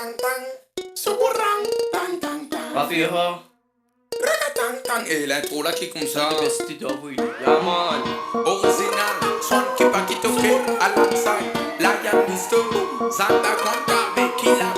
tang tang, sourang tang tang tang. Rafira, Tang tang. Et l'intro là qui est comme ça. besti d'avui. Ja man. Original, son qui pas qui toque alongside Lion Misto, Santa Conta, Bekila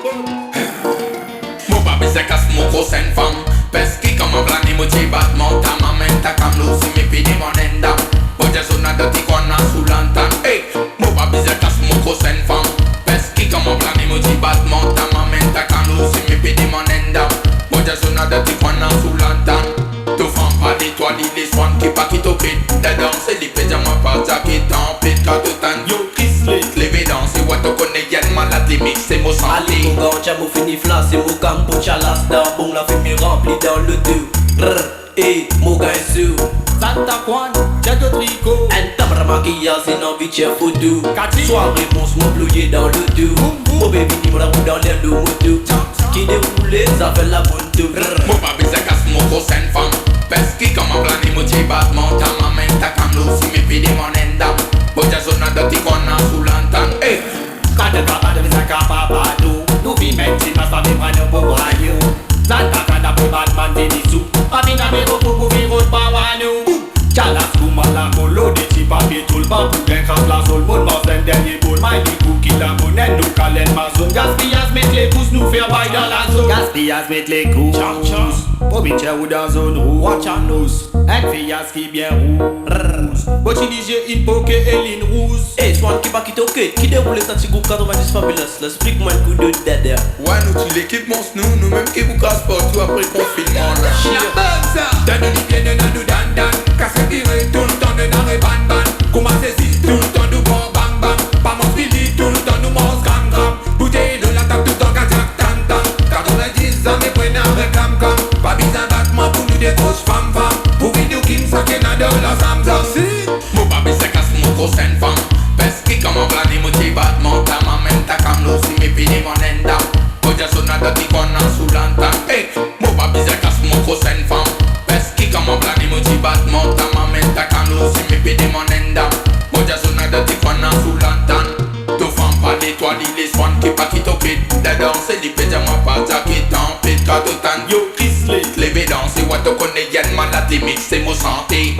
Mo babi se kas mo kosen fam Peski kama blani mo chibat mo Tamamenta kam lusi mi pidi monenda Boja suna doti kona sulantan Hey, mo babi se kas mo kosen fam Peski kama blani mo chibat mo Tamamenta kam lusi mi pidi monenda Boja suna doti kona sulantan Tu fam pa di toi di les swan qui pas qui t'occupe De danser li péjama pas jacket en pit Quand tout temps yo kislit Levé danser what tu connais y'a malade les mix c'est mo Allez santé mon gars, j'ai mon fini flas et mon cambucha l'asta. Bon la fumée remplie dans le deux. Et mon gars est sûr. Santa Juan, j'ai de tricot. Un tamra maquillage et non vite chef photo. Cathy. Soir réponse mon plouillé dans le dos. Mon baby ni mon dans l'air de moto. Qui déroule ça fait la bonne tour. Mo babi se kas mo kosen fam Peski kama blani mo chibat mo Tamamenta kam lusi mi pidi monenda Boja zona doti kona sulantan Hey, Quand tu vas pas de mes accapapados, nous vivons même si ma famille prend un beau rayon. Santa Cana pour Batman Vénissou, Amina Mero pour vivre au Pawano. Chalas Koumala, Molo, des petits papiers, tout le banc pour bien crasse la sol. Bon, mort d'un dernier boule, Miley Cookie, la monnaie, nous calène ma zone. Gaspillage, mettre les pouces, nous faire bail dans la zone. Gaspillage, mettre les coups. Pour bitcher ou dans zone rouge. Watch and nose, un fillage qui bien rouge. Botilige, in poke et ligne rouge. Eh, Swan qui pas qui t'occupe. Qui déroule ça petit groupe 90 fabulous. Explique-moi un coup de dada. ouais nous tu l'équipe mon snou Nous-mêmes qui vous casse partout après confinement là Donne nous bien de nous dan dan Casse qui tout le temps de n'arrêt ban ban Comment c'est si tout le temps nous bon bang bang Pas mon style tout le temps nous mange gram gram Bouteille de la table tout le temps qu'à jack tan tan 90 ans mais prenez un réclame comme Pas bizarre battement pour nous des grosses femmes femmes Pour vidéo qui me saque dans la zamzam Mon babi se casse mon gros scène femme Pesky comme un blani mo chibat mo Tamamenta kam lusi mi pidi monenda Boja sona doti kona sulantan Hey, mo babi se kas mo kosen fam Pesky comme un blani mo chibat mo Tamamenta kam lusi mi pidi monenda Boja sona doti kona sulantan Tu fam pa di toi di les swan qui pas qui t'occupe De danser li péjama pas jacket en pit Quand tout temps yo kislit Levé danser what tu connais y'a malade les mix c'est mo santé